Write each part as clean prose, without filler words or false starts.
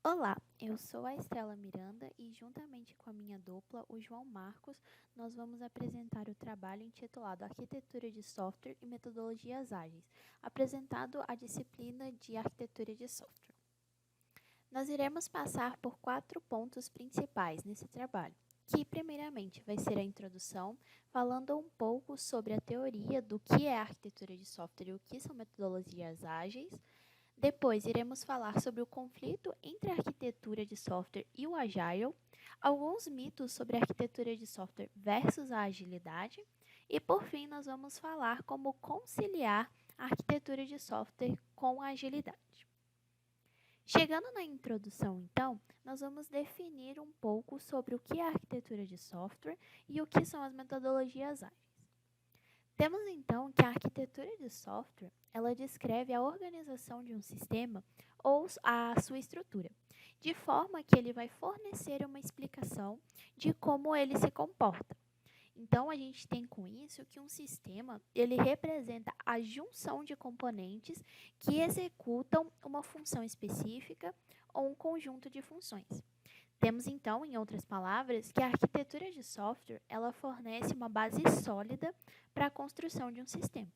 Olá, eu sou a Estela Miranda e, juntamente com a minha dupla, o João Marcos, nós vamos apresentar o trabalho intitulado Arquitetura de Software e Metodologias Ágeis, apresentado à disciplina de Arquitetura de Software. Nós iremos passar por 4 pontos principais nesse trabalho, que primeiramente vai ser a introdução, falando um pouco sobre a teoria do que é arquitetura de software e o que são metodologias ágeis. Depois, iremos falar sobre o conflito entre a arquitetura de software e o Agile, alguns mitos sobre a arquitetura de software versus a agilidade, e por fim, nós vamos falar como conciliar a arquitetura de software com a agilidade. Chegando na introdução, então, nós vamos definir um pouco sobre o que é a arquitetura de software e o que são as metodologias ágeis. Temos então que a arquitetura de software, ela descreve a organização de um sistema ou a sua estrutura, de forma que ele vai fornecer uma explicação de como ele se comporta. Então, a gente tem com isso que um sistema, ele representa a junção de componentes que executam uma função específica ou um conjunto de funções. Temos então, em outras palavras, que a arquitetura de software, ela fornece uma base sólida para a construção de um sistema.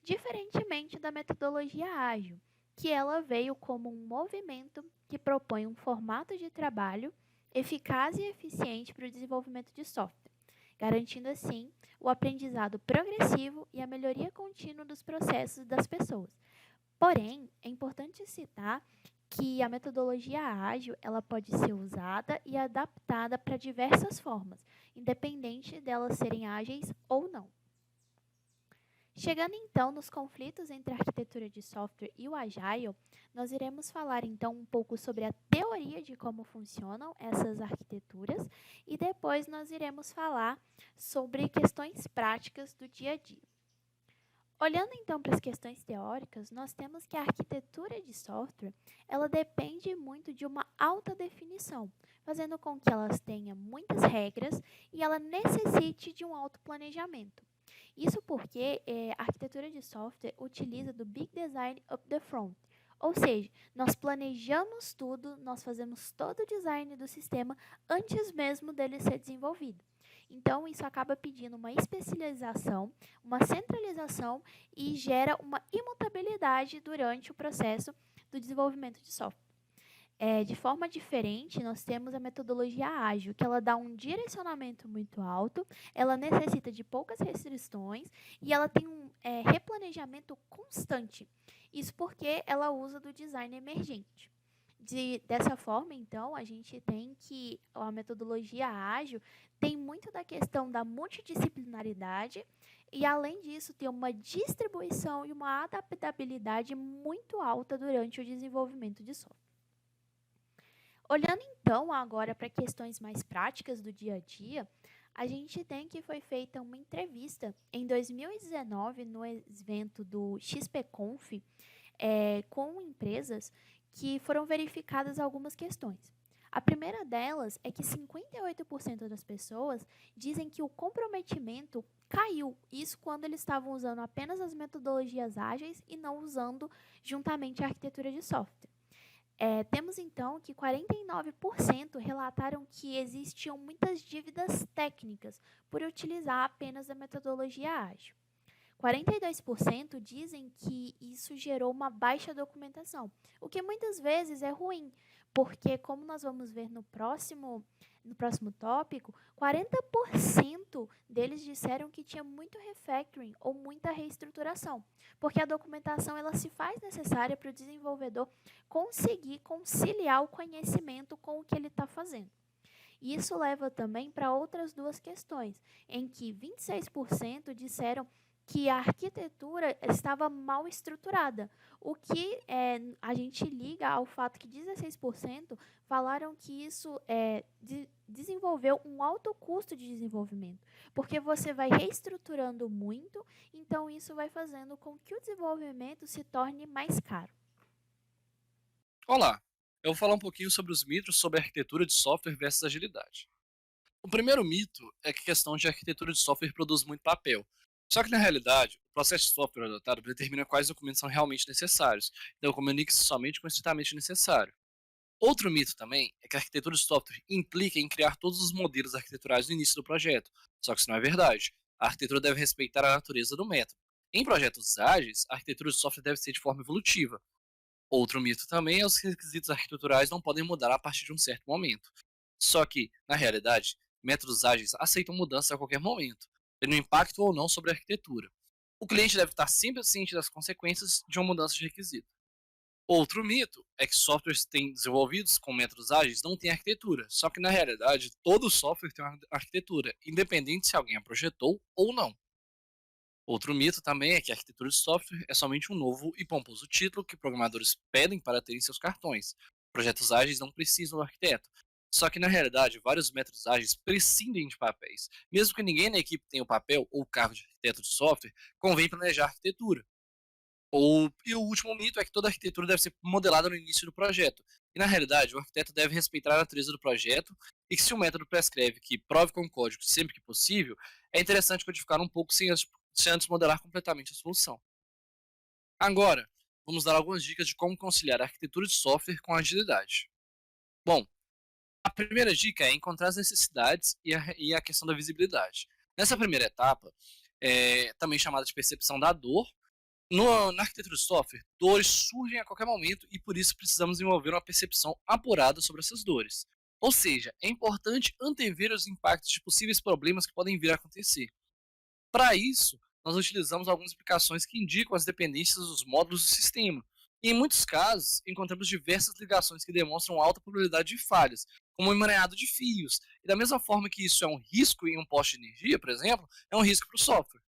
Diferentemente da metodologia ágil, que ela veio como um movimento que propõe um formato de trabalho eficaz e eficiente para o desenvolvimento de software, garantindo assim o aprendizado progressivo e a melhoria contínua dos processos das pessoas. Porém, é importante citar que a metodologia ágil ela pode ser usada e adaptada para diversas formas, independente delas serem ágeis ou não. Chegando então nos conflitos entre a arquitetura de software e o Agile, nós iremos falar então um pouco sobre a teoria de como funcionam essas arquiteturas e depois nós iremos falar sobre questões práticas do dia a dia. Olhando então para as questões teóricas, nós temos que a arquitetura de software, ela depende muito de uma alta definição, fazendo com que elas tenham muitas regras e ela necessite de um alto planejamento. Isso porque a arquitetura de software utiliza do Big Design Up the Front, ou seja, nós planejamos tudo, nós fazemos todo o design do sistema antes mesmo dele ser desenvolvido. Então, isso acaba pedindo uma especialização, uma centralização e gera uma imutabilidade durante o processo do desenvolvimento de software. De forma diferente, nós temos a metodologia ágil, que ela dá um direcionamento muito alto, ela necessita de poucas restrições e ela tem um replanejamento constante. Isso porque ela usa do design emergente. Dessa forma, então, a gente tem que a metodologia ágil tem muito da questão da multidisciplinaridade e, além disso, tem uma distribuição e uma adaptabilidade muito alta durante o desenvolvimento de software. Olhando então agora para questões mais práticas do dia a dia, a gente tem que foi feita uma entrevista em 2019 no evento do XPConf com empresas que foram verificadas algumas questões. A primeira delas é que 58% das pessoas dizem que o comprometimento caiu, isso quando eles estavam usando apenas as metodologias ágeis e não usando juntamente a arquitetura de software. Temos então que 49% relataram que existiam muitas dívidas técnicas por utilizar apenas a metodologia ágil. 42% dizem que isso gerou uma baixa documentação, o que muitas vezes é ruim, porque, como nós vamos ver no próximo tópico, 40% deles disseram que tinha muito refactoring ou muita reestruturação, porque a documentação ela se faz necessária para o desenvolvedor conseguir conciliar o conhecimento com o que ele está fazendo. Isso leva também para outras duas questões, em que 26% disseram que a arquitetura estava mal estruturada, o que a gente liga ao fato que 16% falaram que isso desenvolveu um alto custo de desenvolvimento, porque você vai reestruturando muito, então isso vai fazendo com que o desenvolvimento se torne mais caro. Olá, eu vou falar um pouquinho sobre os mitos sobre arquitetura de software versus agilidade. O primeiro mito é que a questão de arquitetura de software produz muito papel. Só que na realidade, o processo de software adotado determina quais documentos são realmente necessários, então comunique-se somente com o estritamente necessário. Outro mito também é que a arquitetura de software implica em criar todos os modelos arquiteturais no início do projeto. Só que isso não é verdade. A arquitetura deve respeitar a natureza do método. Em projetos ágeis, a arquitetura de software deve ser de forma evolutiva. Outro mito também é os requisitos arquiteturais não podem mudar a partir de um certo momento. Só que, na realidade, métodos ágeis aceitam mudanças a qualquer momento, tendo impacto ou não sobre a arquitetura. O cliente deve estar sempre ciente das consequências de uma mudança de requisito. Outro mito é que softwares desenvolvidos com métodos ágeis não têm arquitetura, só que na realidade todo software tem uma arquitetura, independente se alguém a projetou ou não. Outro mito também é que a arquitetura de software é somente um novo e pomposo título que programadores pedem para ter em seus cartões. Projetos ágeis não precisam do arquiteto. Só que na realidade, vários métodos ágeis prescindem de papéis. Mesmo que ninguém na equipe tenha o papel ou o cargo de arquiteto de software, convém planejar a arquitetura. E o último mito é que toda arquitetura deve ser modelada no início do projeto. E na realidade, o arquiteto deve respeitar a natureza do projeto e que se o método prescreve que prove com código sempre que possível, é interessante codificar um pouco sem antes modelar completamente a solução. Agora, vamos dar algumas dicas de como conciliar a arquitetura de software com a agilidade. Bom, a primeira dica é encontrar as necessidades e a questão da visibilidade. Nessa primeira etapa, também chamada de percepção da dor, na arquitetura de software, dores surgem a qualquer momento e por isso precisamos desenvolver uma percepção apurada sobre essas dores. Ou seja, é importante antever os impactos de possíveis problemas que podem vir a acontecer. Para isso, nós utilizamos algumas explicações que indicam as dependências dos módulos do sistema. E em muitos casos, encontramos diversas ligações que demonstram alta probabilidade de falhas, como um emaranhado de fios. E da mesma forma que isso é um risco em um poste de energia, por exemplo, é um risco para o software.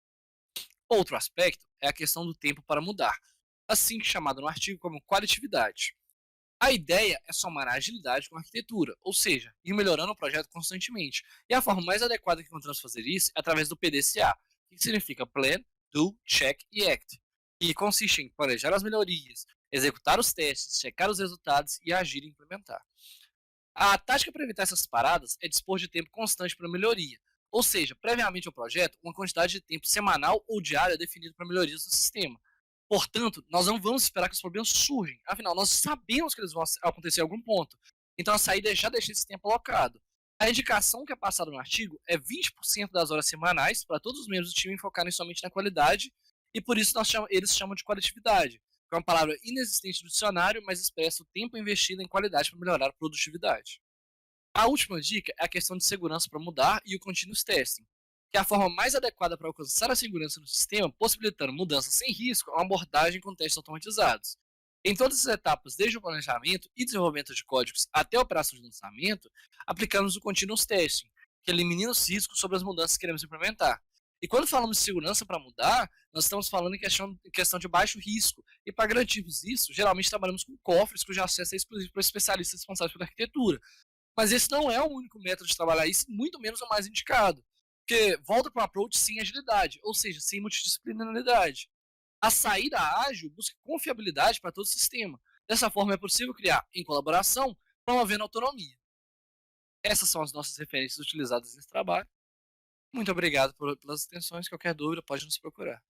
Outro aspecto é a questão do tempo para mudar, assim chamado no artigo como qualitatividade. A ideia é somar a agilidade com a arquitetura, ou seja, ir melhorando o projeto constantemente. E a forma mais adequada que encontramos fazer isso é através do PDCA, que significa Plan, Do, Check e Act, que consiste em planejar as melhorias, executar os testes, checar os resultados e agir e implementar. A tática para evitar essas paradas é dispor de tempo constante para melhoria, ou seja, previamente ao projeto, uma quantidade de tempo semanal ou diária definida para melhorias do sistema. Portanto, nós não vamos esperar que os problemas surjam, afinal, nós sabemos que eles vão acontecer em algum ponto. Então, a saída é já deixar esse tempo alocado. A indicação que é passada no artigo é 20% das horas semanais para todos os membros do time focarem somente na qualidade, e por isso eles chamam de qualitatividade, que é uma palavra inexistente no dicionário, mas expressa o tempo investido em qualidade para melhorar a produtividade. A última dica é a questão de segurança para mudar e o continuous testing, que é a forma mais adequada para alcançar a segurança no sistema, possibilitando mudanças sem risco a uma abordagem com testes automatizados. Em todas as etapas, desde o planejamento e desenvolvimento de códigos até a operação de lançamento, aplicamos o continuous testing, que elimina os riscos sobre as mudanças que queremos implementar. E quando falamos de segurança para mudar, nós estamos falando em questão de baixo risco. E para garantirmos isso, geralmente trabalhamos com cofres cujo acesso é exclusivo para especialistas responsáveis pela arquitetura. Mas esse não é o único método de trabalhar isso, muito menos o mais indicado. Porque volta para um approach sem agilidade, ou seja, sem multidisciplinaridade. A saída ágil busca confiabilidade para todo o sistema. Dessa forma, é possível criar, em colaboração, promovendo autonomia. Essas são as nossas referências utilizadas nesse trabalho. Muito obrigado pelas atenções. Qualquer dúvida, pode nos procurar.